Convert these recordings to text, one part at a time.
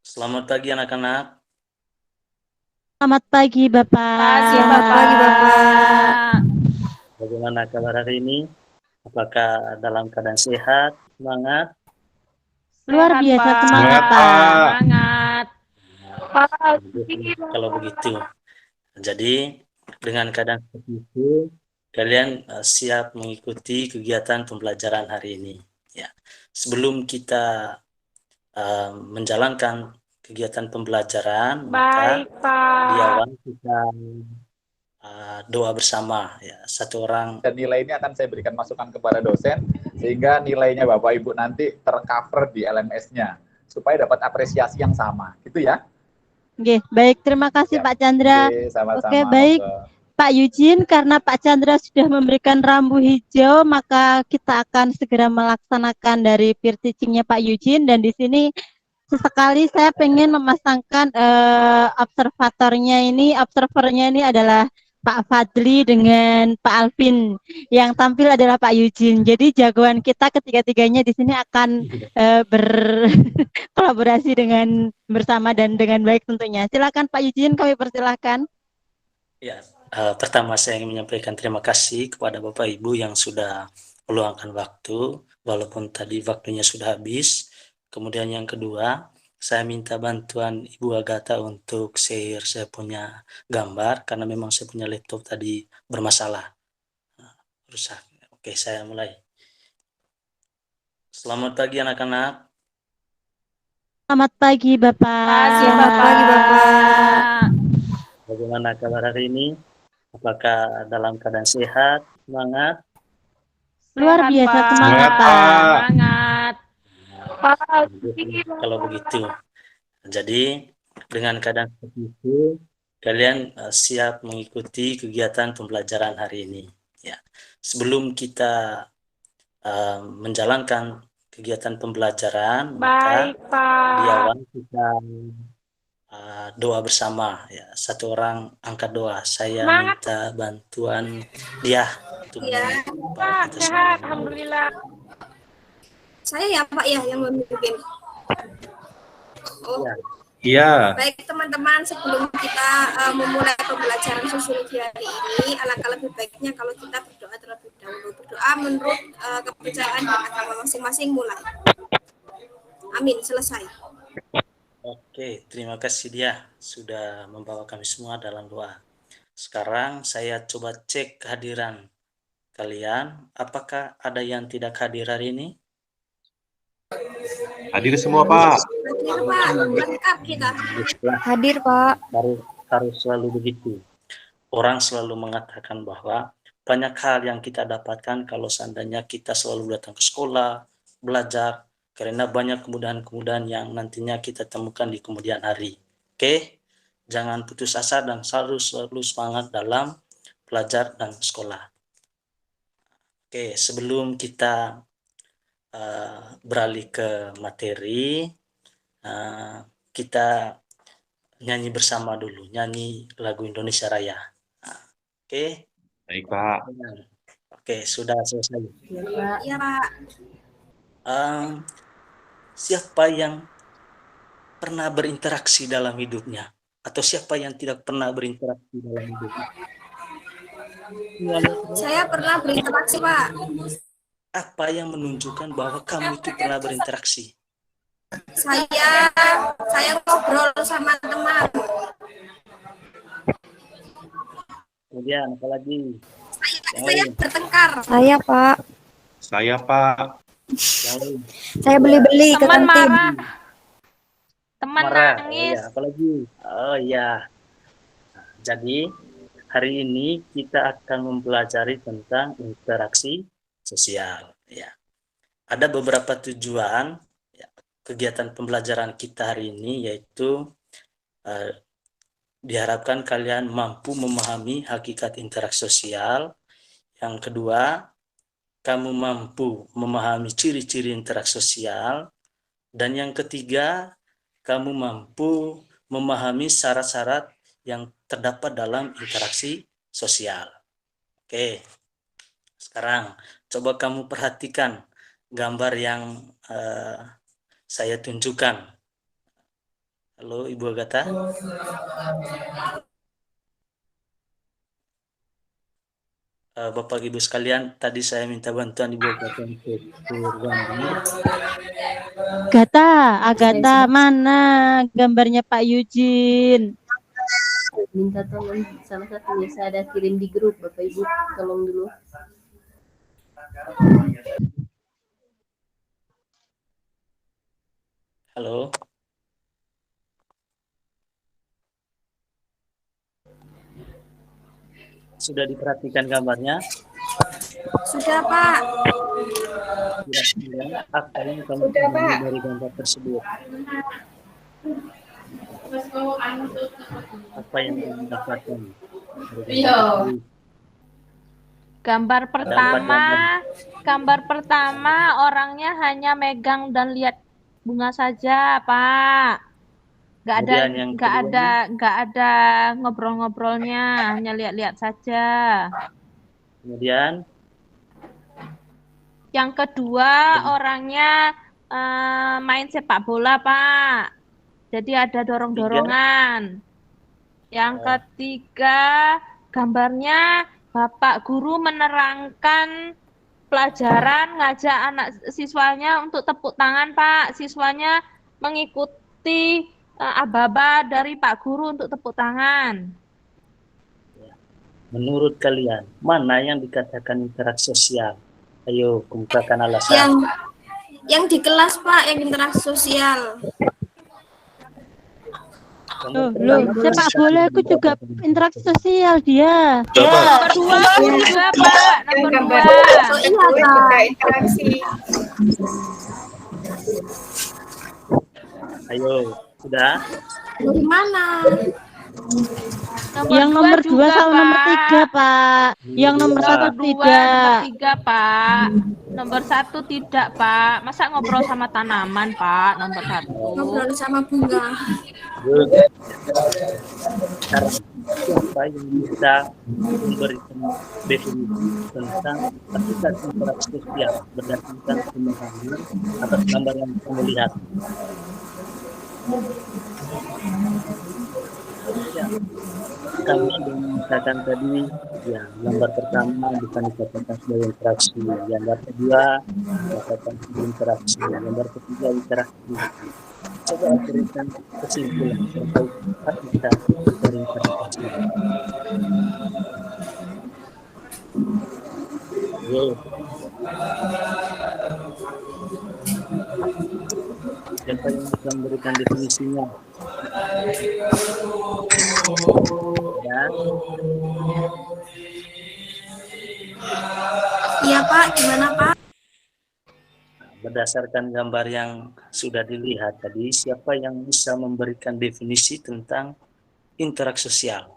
Selamat pagi anak-anak. Selamat pagi, Pagi, Bapak. Selamat pagi, Bapak. Bagaimana kabar hari ini? Apakah dalam keadaan sehat, semangat? Luar Sehat, biasa Pak. semangat, Pak. Semangat. Kalau begitu, jadi dengan keadaan seperti itu, kalian siap mengikuti kegiatan pembelajaran hari ini. Ya, sebelum kita menjalankan kegiatan pembelajaran, maka Baik, Pak. di awal kita doa bersama. Ya, satu orang. Dan nilai ini akan saya berikan masukan kepada dosen, sehingga nilainya Bapak Ibu nanti tercover di LMS-nya, supaya dapat apresiasi yang sama. Gitu ya? Oke, baik. Terima kasih, Ya. Pak Chandra. Oke, Oke, sama-sama. baik. Monggo. Pak Eugene, karena Pak Chandra sudah memberikan rambu hijau, maka kita akan segera melaksanakan dari peer teaching-nya Pak Eugene. Dan di sini sesekali saya pengen memasangkan observernya ini adalah Pak Fadli dengan Pak Alvin. Yang tampil adalah Pak Eugene. Jadi jagoan kita ketiga-tiganya di sini akan berkolaborasi dengan bersama dan dengan baik tentunya. Silakan Pak Eugene, kami persilahkan. Ya, pertama saya ingin menyampaikan terima kasih kepada Bapak Ibu yang sudah meluangkan waktu, walaupun tadi waktunya sudah habis. Kemudian yang kedua, saya minta bantuan Ibu Agatha untuk share saya punya gambar, karena memang saya punya laptop tadi bermasalah, rusak. Oke, saya mulai. Selamat pagi anak-anak. Selamat pagi, Bapak. Selamat pagi, Bapak. Bagaimana kabar hari ini? Apakah dalam keadaan sehat, semangat? Luar Sehat, biasa Pak. semangat, Pak. Semangat. Kalau begitu, jadi dengan keadaan seperti itu, kalian siap mengikuti kegiatan pembelajaran hari ini. Ya, sebelum kita menjalankan kegiatan pembelajaran, maka Baik, Pak. di awal kita doa bersama. Ya, satu orang angkat doa. Saya Semangat, minta bantuan dia untuk Pak. kita Sehat, semua. alhamdulillah. Saya ya Pak ya yang memimpin. Oh, Ya. Iya. baik teman-teman, sebelum kita memulai pembelajaran sosiologi hari ini, alangkah lebih baiknya kalau kita berdoa terlebih dahulu. Berdoa menurut kepercayaan dan agama masing-masing mulai. Amin, selesai. Oke, terima kasih dia sudah membawa kami semua dalam doa. Sekarang saya coba cek kehadiran kalian. Apakah ada yang tidak hadir hari ini? Hadir semua, Pak. Hadir Pak, lengkap kita. Hadir, Pak. Harus selalu begitu. Orang selalu mengatakan bahwa banyak hal yang kita dapatkan kalau seandainya kita selalu datang ke sekolah, belajar, karena banyak kemudahan-kemudahan yang nantinya kita temukan di kemudian hari. Oke? Jangan putus asa dan selalu semangat dalam belajar dan sekolah. Oke, sebelum kita beralih ke materi, kita nyanyi bersama dulu, nyanyi lagu Indonesia Raya. Oke? Baik, Pak. Oke, sudah selesai. Iya Pak. Siapa yang pernah berinteraksi dalam hidupnya? Atau siapa yang tidak pernah berinteraksi dalam hidupnya? Saya pernah berinteraksi Pak. Apa yang menunjukkan bahwa kamu itu pernah berinteraksi? Saya ngobrol sama teman. Kemudian apalagi? Saya bertengkar. Saya, Pak. Saya, Pak. Yang lain? Saya beli-beli ke Teman kantin. marah. Teman Marah. nangis. Oh, ya, apalagi? Oh ya. Jadi hari ini kita akan mempelajari tentang interaksi sosial. Ya. Ada beberapa tujuan ya, kegiatan pembelajaran kita hari ini, yaitu diharapkan kalian mampu memahami hakikat interaksi sosial. Yang kedua, kamu mampu memahami ciri-ciri interaksi sosial. Dan yang ketiga, kamu mampu memahami syarat-syarat yang terdapat dalam interaksi sosial. Oke, sekarang coba kamu perhatikan gambar yang saya tunjukkan. Halo Ibu Agatha. Bapak Ibu sekalian, tadi saya minta bantuan Ibu Agatha untuk gambar. Agatha, mana gambarnya Pak Yujin? Minta tolong salah satunya, saya ada kirim di grup, Bapak Ibu tolong dulu. Halo. Sudah diperhatikan gambarnya? Sudah, Pak. Kira-kira apa yang kamu Sudah, temui Pak. dari gambar tersebut? Apa yang kamu dapatkan dari gambar tersebut? Gambar pertama orangnya hanya megang dan lihat bunga saja, Pak. Nggak ada ngobrol-ngobrolnya, hanya lihat-lihat saja. Kemudian Yang kedua orangnya main sepak bola, Pak. Jadi ada dorong-dorongan. Yang ketiga gambarnya Bapak guru menerangkan pelajaran, ngajak anak siswanya untuk tepuk tangan, Pak. Siswanya mengikuti aba-aba dari Pak guru untuk tepuk tangan. menurut kalian mana yang dikatakan interaksi sosial? Ayo kemukakan alasan. Yang di kelas, Pak, yang interaksi sosial. Sepak bola aku juga interaksi sosial dia. Nomor 2 juga, Pak. Nomor 2. Oh iya, Pak. Interaksi. Ayo, sudah? Dari mana? Yang nomor 2 sama nomor 3, Pak. Yang nomor 1 tidak. Nomor 3, Pak. Nomor 1 tidak, Pak. Masa ngobrol sama tanaman, Pak? Nomor 1. Ngobrol sama bunga. Good. Sekarang siapa yang bisa memberikan definisi tentang aplikasi interaksi sosial berdasarkan pemahaman atas gambar yang kamu lihat? Ya, kami sudah mengatakan tadi, ya, gambar pertama bukan dikatakan sebagai interaksi, gambar kedua dikatakan sebagai interaksi, gambar ketiga interaksi. Coba berikan kesimpulan terkait kita dari interaksi. Siapa yang bisa memberikan definisinya? Ya. Iya, Pak. Gimana, Pak? Berdasarkan gambar yang sudah dilihat tadi, siapa yang bisa memberikan definisi tentang interaksi sosial?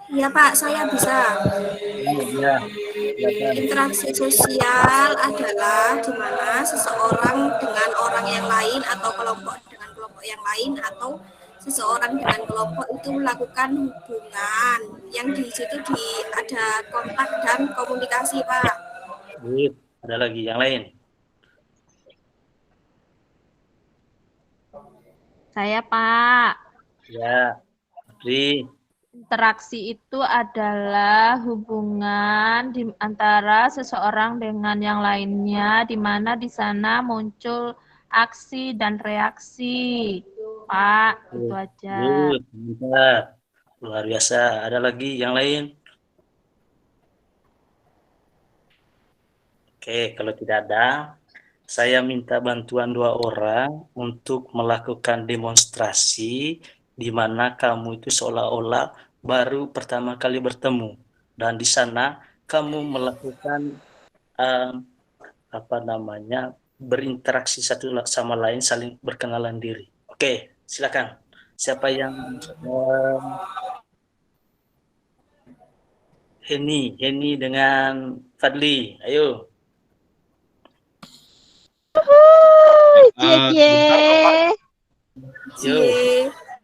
Iya, Pak, saya bisa. Ya. Interaksi sosial adalah di mana seseorang dengan orang yang lain atau kelompok dengan kelompok yang lain atau seseorang dengan kelompok itu melakukan hubungan yang di situ ada kontak dan komunikasi, Pak. Ada lagi yang lain? Saya, Pak. Ya, Pri. Interaksi itu adalah hubungan di antara seseorang dengan yang lainnya, di mana di sana muncul aksi dan reaksi. Pak, itu aja. Bentar. Luar biasa. Ada lagi yang lain? Oke, kalau tidak ada, saya minta bantuan 2 orang untuk melakukan demonstrasi di mana kamu itu seolah-olah baru pertama kali bertemu, dan di sana kamu melakukan berinteraksi satu sama lain, saling berkenalan diri. Oke, silakan. Siapa yang Heni dengan Fadli, ayo.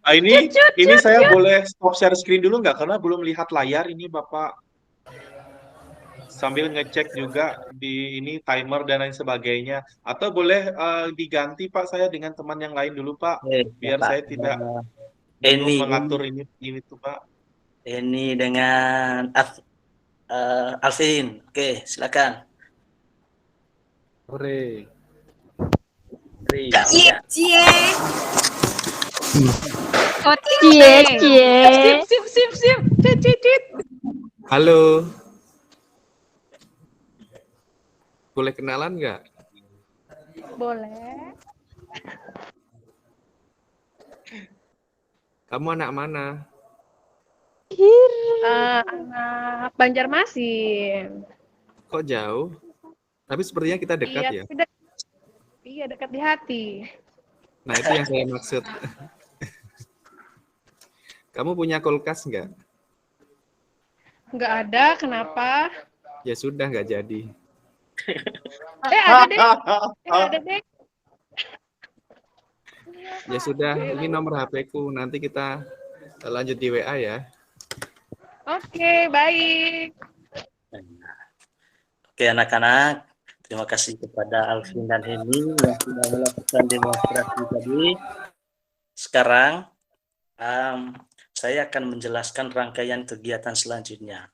Ini saya boleh stop share screen dulu nggak? Karena belum lihat layar ini, Bapak. sambil ngecek juga di ini timer dan lain sebagainya. Atau boleh diganti Pak saya dengan teman yang lain dulu Pak, Ya biar Pak. saya tidak Ini bingung mengatur ini tuh Pak. ini dengan Alvin. Oke, silakan. Sore. Ya. Cie. Cie, cie. Sip. Cicit. Halo. Boleh kenalan nggak? Boleh. Kamu anak mana? Anak Banjarmasin. Kok jauh? Tapi sepertinya kita dekat ya. Iya, dekat di hati. Nah, itu yang saya maksud. Kamu punya kulkas nggak? Nggak ada, kenapa? Ya sudah, nggak jadi. Ada deh. Ada deh. Ya sudah, ini nomor HP-ku. Nanti kita lanjut di WA ya. Oke, baik. Oke anak-anak, terima kasih kepada Alvin dan Heni yang sudah melakukan demonstrasi tadi. Sekarang saya akan menjelaskan rangkaian kegiatan selanjutnya.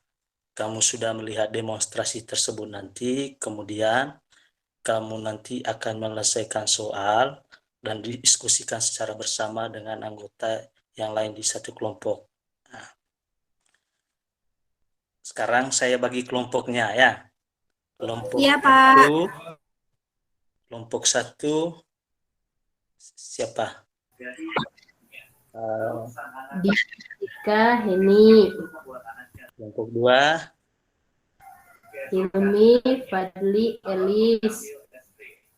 Kamu sudah melihat demonstrasi tersebut nanti, kemudian kamu nanti akan menyelesaikan soal dan didiskusikan secara bersama dengan anggota yang lain di satu kelompok. Nah, sekarang saya bagi kelompoknya ya. Kelompok Iya, Pak. Kelompok 1 siapa? Dika, Heni, Kelompok 2 Hilmi, Fadli, Elis.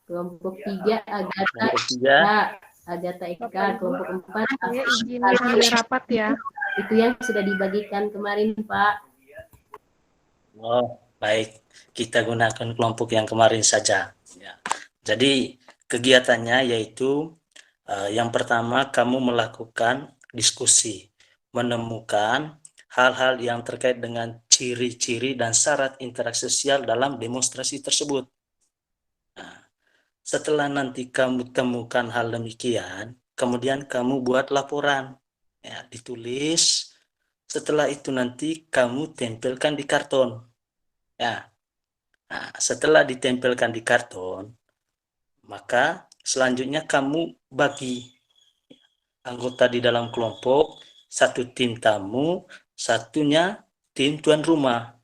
Kelompok 3 Agatha, kelompok 3 Agatha Eka. Kelompok 4 Saya izin ambil rapat ya. Itu yang sudah dibagikan kemarin, Pak. Oh, baik. Kita gunakan kelompok yang kemarin saja. Ya. Jadi kegiatannya yaitu yang pertama kamu melakukan diskusi, menemukan hal-hal yang terkait dengan ciri-ciri dan syarat interaksi sosial dalam demonstrasi tersebut. Nah, setelah nanti kamu temukan hal demikian, kemudian kamu buat laporan, ya, ditulis. Setelah itu nanti kamu tempelkan di karton. Ya. Nah, setelah ditempelkan di karton, maka selanjutnya kamu bagi anggota di dalam kelompok, satu tim tamu, satunya tim tuan rumah.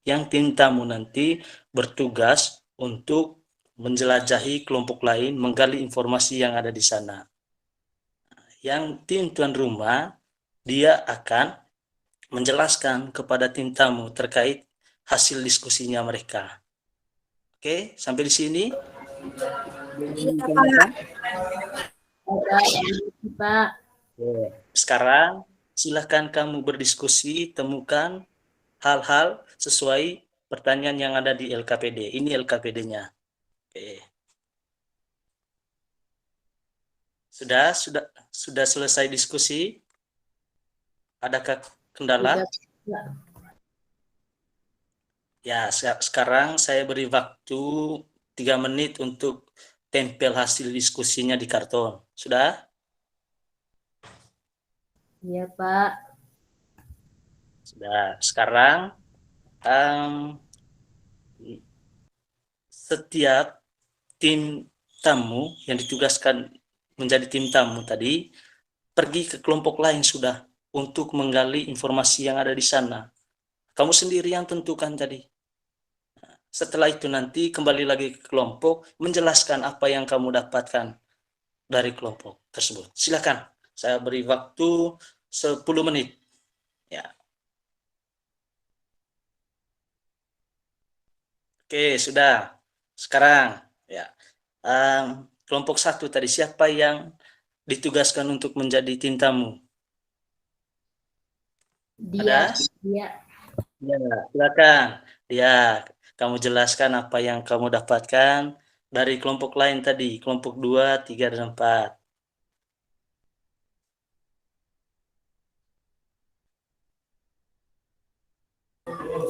Yang tim tamu nanti bertugas untuk menjelajahi kelompok lain, menggali informasi yang ada di sana. Yang tim tuan rumah, dia akan menjelaskan kepada tim tamu terkait hasil diskusinya mereka. Oke, sampai di sini. Pak. Sekarang silakan kamu berdiskusi, temukan hal-hal sesuai pertanyaan yang ada di LKPD. Ini LKPD-nya. Oke. Sudah selesai diskusi? Adakah kendala? Ya, sekarang saya beri waktu 3 menit untuk tempel hasil diskusinya di karton. Sudah? Iya, Pak. Sudah. Sekarang setiap tim tamu yang ditugaskan menjadi tim tamu tadi pergi ke kelompok lain sudah untuk menggali informasi yang ada di sana. Kamu sendiri yang tentukan tadi. Setelah itu nanti kembali lagi ke kelompok menjelaskan apa yang kamu dapatkan dari kelompok tersebut. Silakan, saya beri waktu 10 menit. Ya. Oke, sudah. Sekarang, ya. Kelompok 1 tadi siapa yang ditugaskan untuk menjadi tim tamu? Dia. Ya, silakan. Dia, kamu jelaskan apa yang kamu dapatkan dari kelompok lain tadi, kelompok 2, 3, dan 4.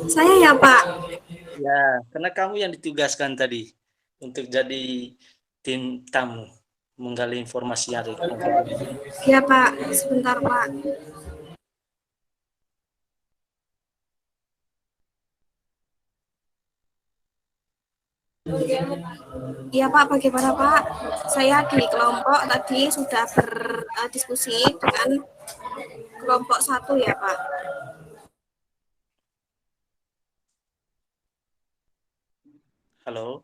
Saya ya, Pak. Ya, karena kamu yang ditugaskan tadi untuk jadi tim tamu, menggali informasi yang ada. Ya Pak, sebentar Pak. Iya Pak, bagaimana Pak? Saya di kelompok tadi sudah berdiskusi dengan kelompok 1 ya Pak. Halo.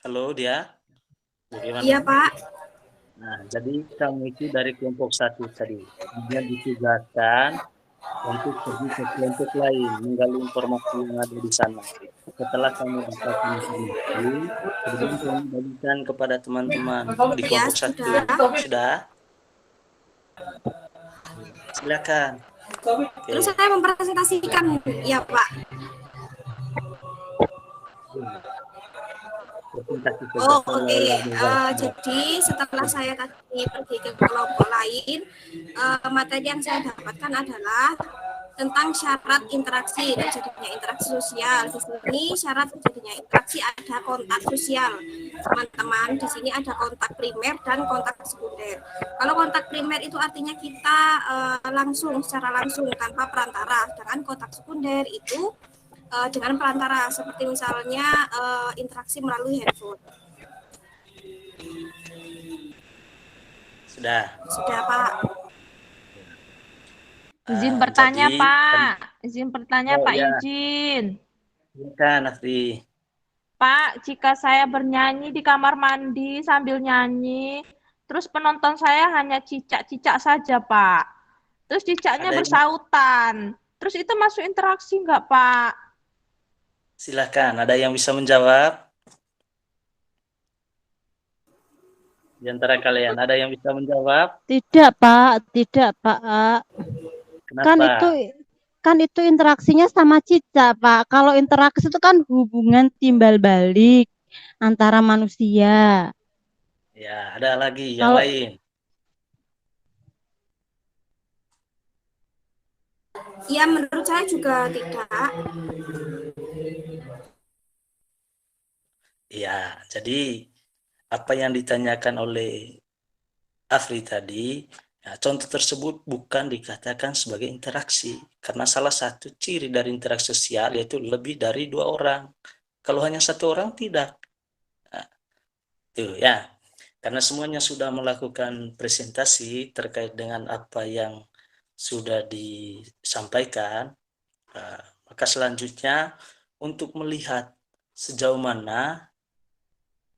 Halo dia. Bagaimana? Iya Pak. Nah, jadi kamu itu dari kelompok 1 tadi. Kemudian ditugaskan untuk pergi ke kelompok lain, menggali informasi yang ada di sana. Setelah kamu dapat informasi, kemudian kamu bagikan kepada teman-teman di Ya, kelompok 1. sudah. Sudah? Silakan. Terus Oke. saya mempresentasikan, ya Pak. Oh, oke. Jadi setelah saya tadi pergi ke kelompok lain, materi yang saya dapatkan adalah tentang syarat interaksi terjadinya interaksi sosial. Di sini syarat terjadinya interaksi ada kontak sosial, teman-teman. Di sini ada kontak primer dan kontak sekunder. Kalau kontak primer itu artinya kita langsung, secara langsung tanpa perantara. Dengan kontak sekunder itu dengan perantara, seperti misalnya interaksi melalui handphone. Sudah. Sudah Pak. Izin bertanya jadi, Pak. Izin bertanya Oh, Pak ya. Yujin. Silakan, Afri. Pak, jika saya bernyanyi di kamar mandi sambil nyanyi, terus penonton saya hanya cicak-cicak saja, Pak. Terus cicaknya Ada yang- bersautan. Terus itu masuk interaksi nggak, Pak? Silakan, ada yang bisa menjawab? Di antara kalian, ada yang bisa menjawab? Tidak, Pak. Tidak, Pak. Kenapa? Kan itu interaksinya sama cicak, Pak. Kalau interaksi itu kan hubungan timbal balik antara manusia. Ya, ada lagi yang Kalau lain. Ya, menurut saya juga tidak. Ya, jadi apa yang ditanyakan oleh Afri tadi, ya, contoh tersebut bukan dikatakan sebagai interaksi, karena salah satu ciri dari interaksi sosial yaitu lebih dari 2 orang. Kalau hanya 1 orang tidak. Nah, itu ya, karena semuanya sudah melakukan presentasi terkait dengan apa yang sudah disampaikan, maka selanjutnya untuk melihat sejauh mana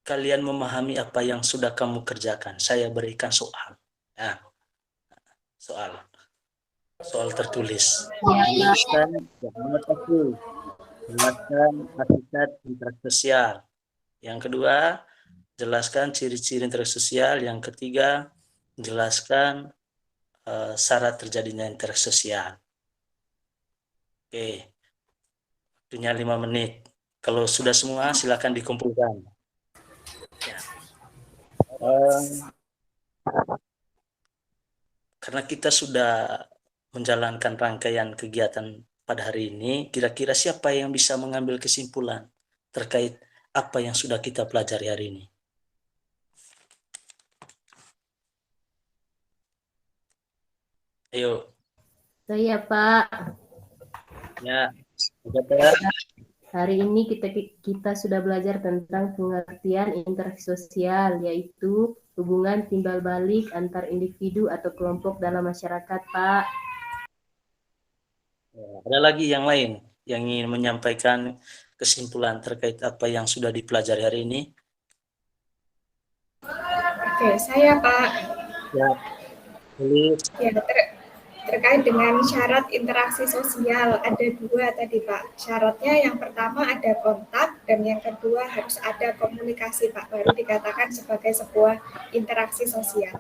kalian memahami apa yang sudah kamu kerjakan, saya berikan soal. Ya, soal tertulis. Jelaskan hakikat interaksi sosial. Yang kedua, jelaskan ciri-ciri interaksi sosial. Yang ketiga, jelaskan syarat terjadinya interaksi sosial. Oke, waktunya 5 menit. Kalau sudah semua, silakan dikumpulkan. Ya. Karena kita sudah menjalankan rangkaian kegiatan pada hari ini, kira-kira siapa yang bisa mengambil kesimpulan terkait apa yang sudah kita pelajari hari ini? Ayo. Saya Pak. Ya, Hari ini kita sudah belajar tentang pengertian interaksi sosial, yaitu hubungan timbal balik antar individu atau kelompok dalam masyarakat, Pak. Ya, ada lagi yang lain yang ingin menyampaikan kesimpulan terkait apa yang sudah dipelajari hari ini? Oke, saya Pak. Ya, tulis. Ya, terkait dengan syarat interaksi sosial ada 2 tadi Pak. Syaratnya yang pertama ada kontak dan yang kedua harus ada komunikasi Pak, baru dikatakan sebagai sebuah interaksi sosial.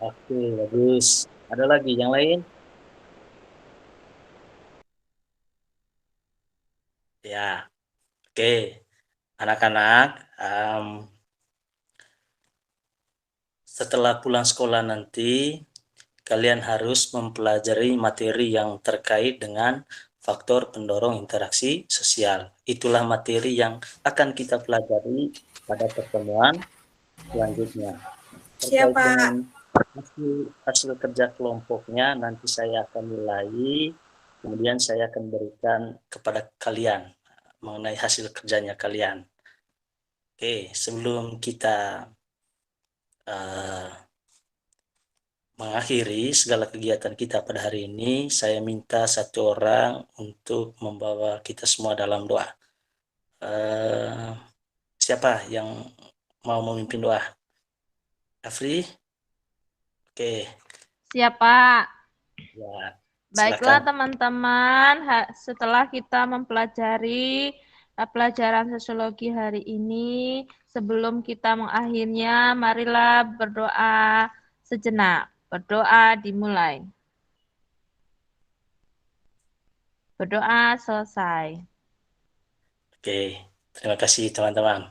Oke, bagus. Ada lagi yang lain? Ya, oke. Anak-anak, setelah pulang sekolah nanti, kalian harus mempelajari materi yang terkait dengan faktor pendorong interaksi sosial. Itulah materi yang akan kita pelajari pada pertemuan selanjutnya. Siap, Terkait Pak. dengan hasil kerja kelompoknya, nanti saya akan nilai, kemudian saya akan berikan kepada kalian mengenai hasil kerjanya kalian. Oke, sebelum kita mengakhiri segala kegiatan kita pada hari ini, saya minta satu orang untuk membawa kita semua dalam doa. Siapa yang mau memimpin doa? Afri? Oke. Siap, Pak. Ya, Baiklah silakan. teman-teman, setelah kita mempelajari pelajaran sosiologi hari ini, sebelum kita mengakhirinya, marilah berdoa sejenak. Berdoa dimulai. Berdoa selesai. Oke, terima kasih teman-teman.